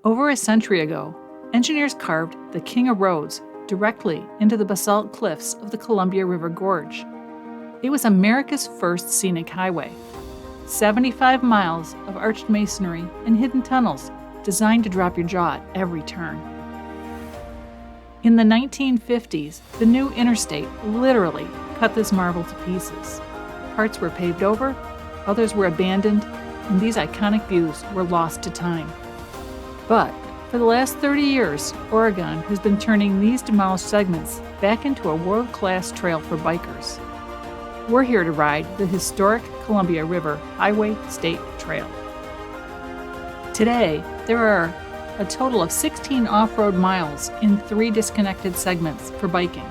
Over a century ago, engineers carved the King of Roads directly into the basalt cliffs of the Columbia River Gorge. It was America's first scenic highway. 75 miles of arched masonry and hidden tunnels designed to drop your jaw at every turn. In the 1950s, the new Interstate literally cut this marvel to pieces. Parts were paved over, others were abandoned, and these iconic views were lost to time. But for the last 30 years, Oregon has been turning these demolished segments back into a world-class trail for bikers. We're here to ride the historic Columbia River Highway State Trail. Today, there are a total of 16 off-road miles in 3 disconnected segments for biking.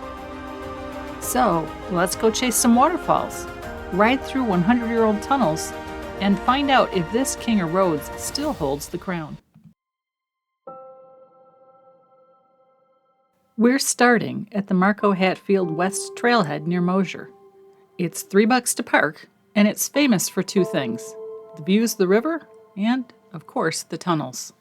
So, let's go chase some waterfalls, ride through 100-year-old tunnels, and find out if this King of Roads still holds the crown. We're starting at the Marco Hatfield West Trailhead near Mosier. It's $3 to park, and it's famous for 2 things: the views of the river and, of course, the tunnels.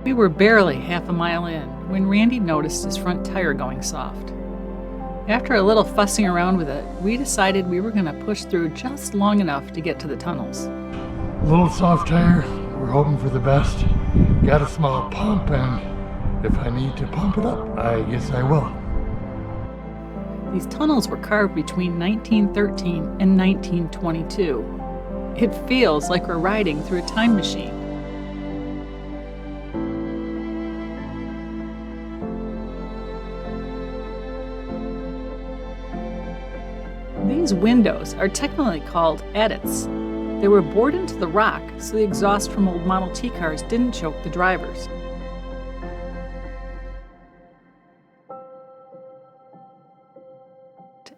We were barely half a mile in when Randy noticed his front tire going soft. After a little fussing around with it, we decided we were going to push through just long enough to get to the tunnels. A little soft tire, we're hoping for the best. Got a small pump, and if I need to pump it up, I guess I will. These tunnels were carved between 1913 and 1922. It feels like we're riding through a time machine. These windows are technically called adits. They were bored into the rock so the exhaust from old Model T cars didn't choke the drivers.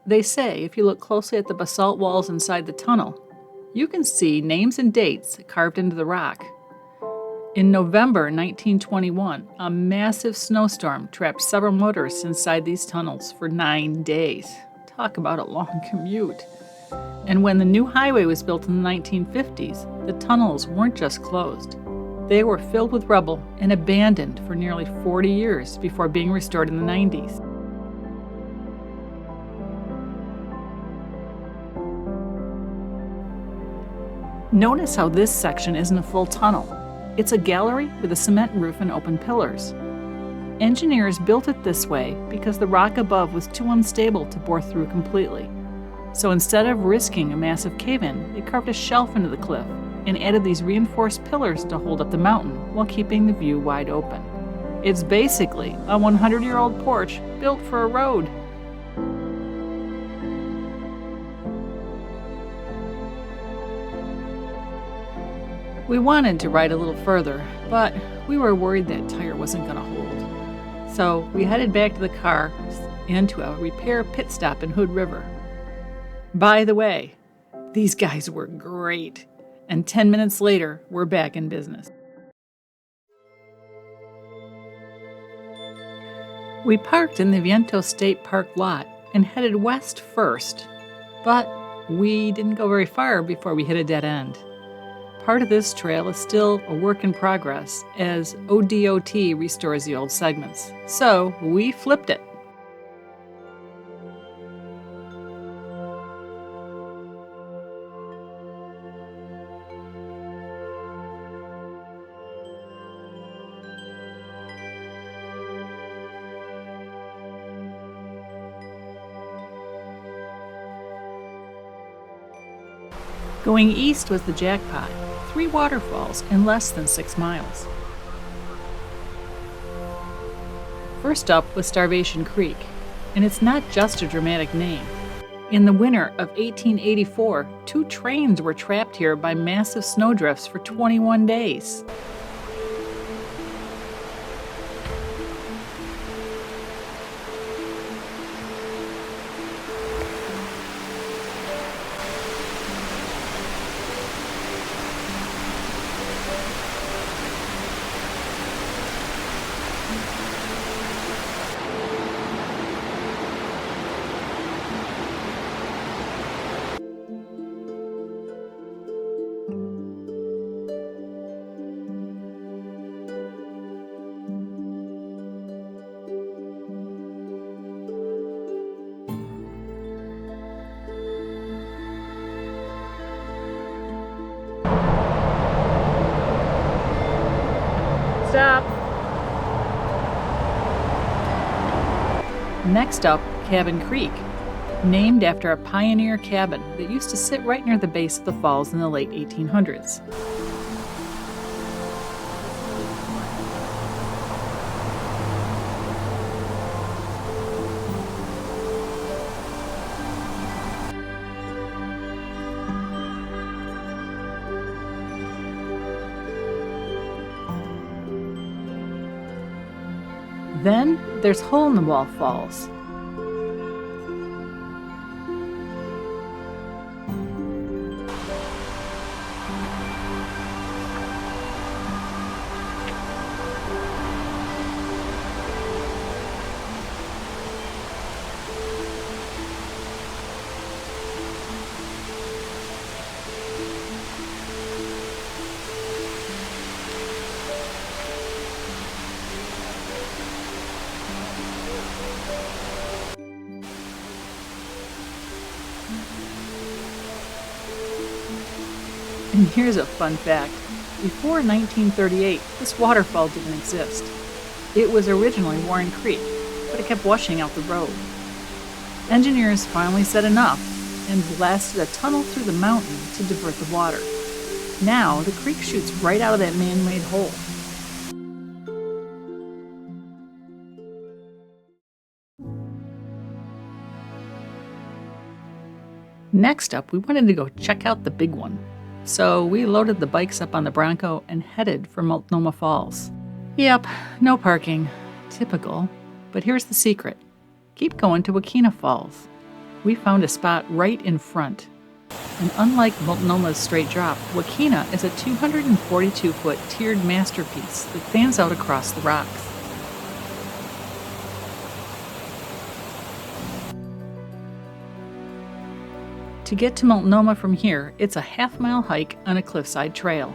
They say if you look closely at the basalt walls inside the tunnel, you can see names and dates carved into the rock. In November 1921, a massive snowstorm trapped several motorists inside these tunnels for 9 days. Talk about a long commute. And when the new highway was built in the 1950s, the tunnels weren't just closed. They were filled with rubble and abandoned for nearly 40 years before being restored in the 90s. Notice how this section isn't a full tunnel. It's a gallery with a cement roof and open pillars. Engineers built it this way because the rock above was too unstable to bore through completely. So instead of risking a massive cave-in, they carved a shelf into the cliff and added these reinforced pillars to hold up the mountain while keeping the view wide open. It's basically a 100-year-old porch built for a road. We wanted to ride a little further, but we were worried that tire wasn't going to hold. So we headed back to the car and to a repair pit stop in Hood River. By the way, these guys were great, and 10 minutes later, we're back in business. We parked in the Viento State Park lot and headed west first, but we didn't go very far before we hit a dead end. Part of this trail is still a work in progress as ODOT restores the old segments. So we flipped it. Going east was the jackpot, 3 waterfalls in less than 6 miles. First up was Starvation Creek, and it's not just a dramatic name. In the winter of 1884, 2 trains were trapped here by massive snowdrifts for 21 days. Stop! Next up, Cabin Creek, named after a pioneer cabin that used to sit right near the base of the falls in the late 1800s. Then there's Hole-in-the-Wall Falls. And here's a fun fact. Before 1938, this waterfall didn't exist. It was originally Warren Creek, but it kept washing out the road. Engineers finally said enough and blasted a tunnel through the mountain to divert the water. Now, the creek shoots right out of that man-made hole. Next up, we wanted to go check out the big one. So we loaded the bikes up on the Bronco and headed for Multnomah Falls. Yep, no parking. Typical. But here's the secret. Keep going to Waukena Falls. We found a spot right in front. And unlike Multnomah's straight drop, Waukena is a 242-foot tiered masterpiece that fans out across the rocks. To get to Multnomah from here, it's a half-mile hike on a cliffside trail.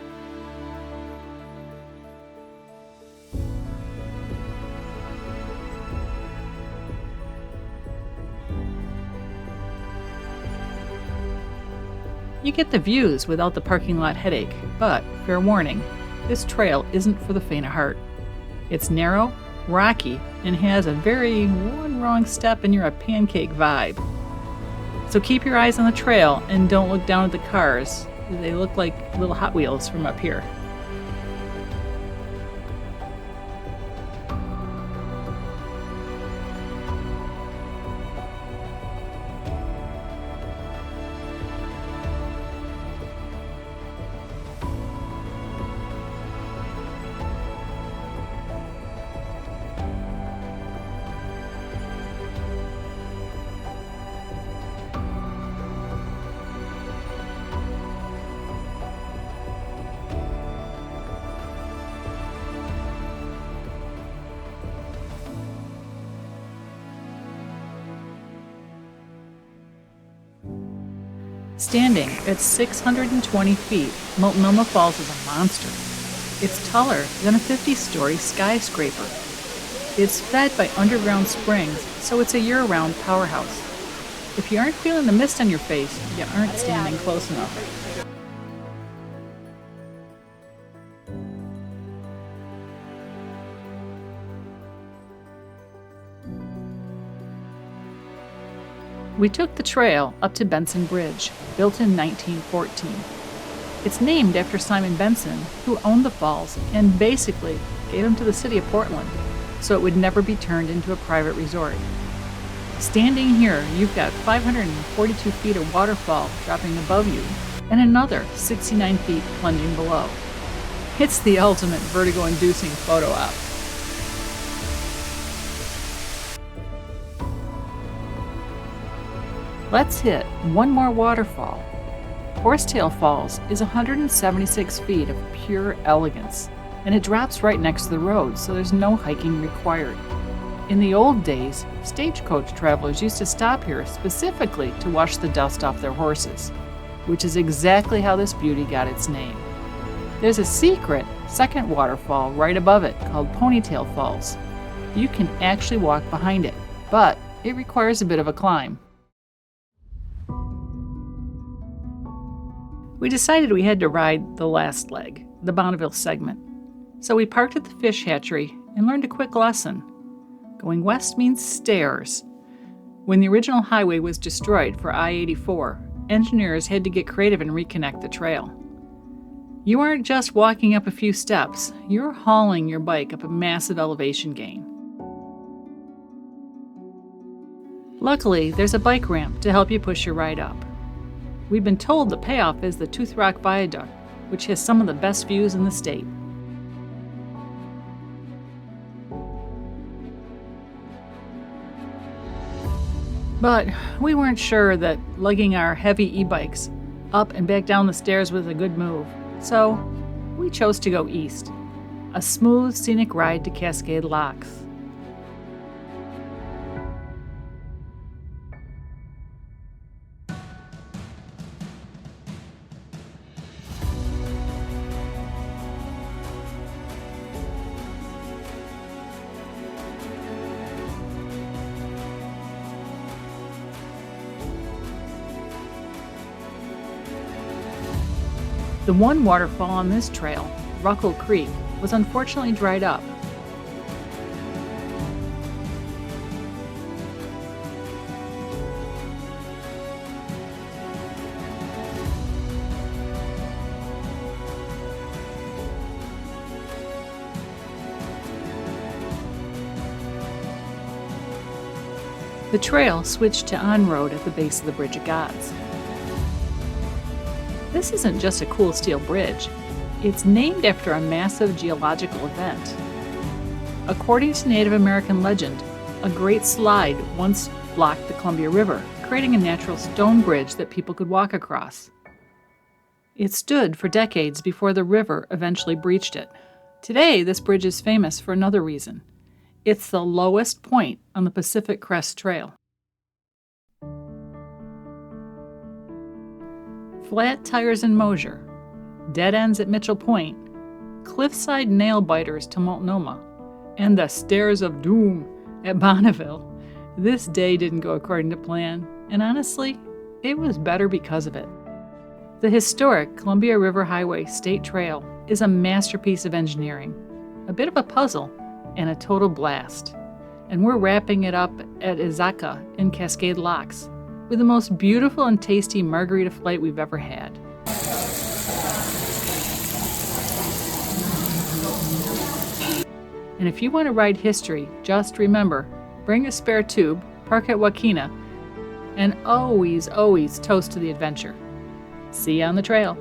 You get the views without the parking lot headache, but fair warning, this trail isn't for the faint of heart. It's narrow, rocky, and has a very one wrong step and you're a pancake vibe. So keep your eyes on the trail and don't look down at the cars. They look like little Hot Wheels from up here. Standing at 620 feet, Multnomah Falls is a monster. It's taller than a 50-story skyscraper. It's fed by underground springs, so it's a year-round powerhouse. If you aren't feeling the mist on your face, you aren't standing close enough. We took the trail up to Benson Bridge, built in 1914. It's named after Simon Benson, who owned the falls and basically gave them to the city of Portland, so it would never be turned into a private resort. Standing here, you've got 542 feet of waterfall dropping above you and another 69 feet plunging below. It's the ultimate vertigo-inducing photo op. Let's hit one more waterfall. Horsetail Falls is 176 feet of pure elegance, and it drops right next to the road, so there's no hiking required. In the old days, stagecoach travelers used to stop here specifically to wash the dust off their horses, which is exactly how this beauty got its name. There's a secret second waterfall right above it called Ponytail Falls. You can actually walk behind it, but it requires a bit of a climb. We decided we had to ride the last leg, the Bonneville Segment. So we parked at the fish hatchery and learned a quick lesson. Going west means stairs. When the original highway was destroyed for I-84, engineers had to get creative and reconnect the trail. You aren't just walking up a few steps, you're hauling your bike up a massive elevation gain. Luckily, there's a bike ramp to help you push your ride up. We've been told the payoff is the Tooth Rock Viaduct, which has some of the best views in the state. But we weren't sure that lugging our heavy e-bikes up and back down the stairs was a good move, so we chose to go east, a smooth, scenic ride to Cascade Locks. The one waterfall on this trail, Ruckle Creek, was unfortunately dried up. The trail switched to on-road at the base of the Bridge of Gods. This isn't just a cool steel bridge, it's named after a massive geological event. According to Native American legend, a great slide once blocked the Columbia River, creating a natural stone bridge that people could walk across. It stood for decades before the river eventually breached it. Today, this bridge is famous for another reason. It's the lowest point on the Pacific Crest Trail. Flat tires in Mosier, dead ends at Mitchell Point, cliffside nail-biters to Multnomah, and the Stairs of Doom at Bonneville. This day didn't go according to plan, and honestly, it was better because of it. The historic Columbia River Highway State Trail is a masterpiece of engineering, a bit of a puzzle, and a total blast. And we're wrapping it up at Izaka in Cascade Locks, with the most beautiful and tasty margarita flight we've ever had. And if you want to ride history, just remember, bring a spare tube, park at Wakena, and always, always toast to the adventure. See you on the trail.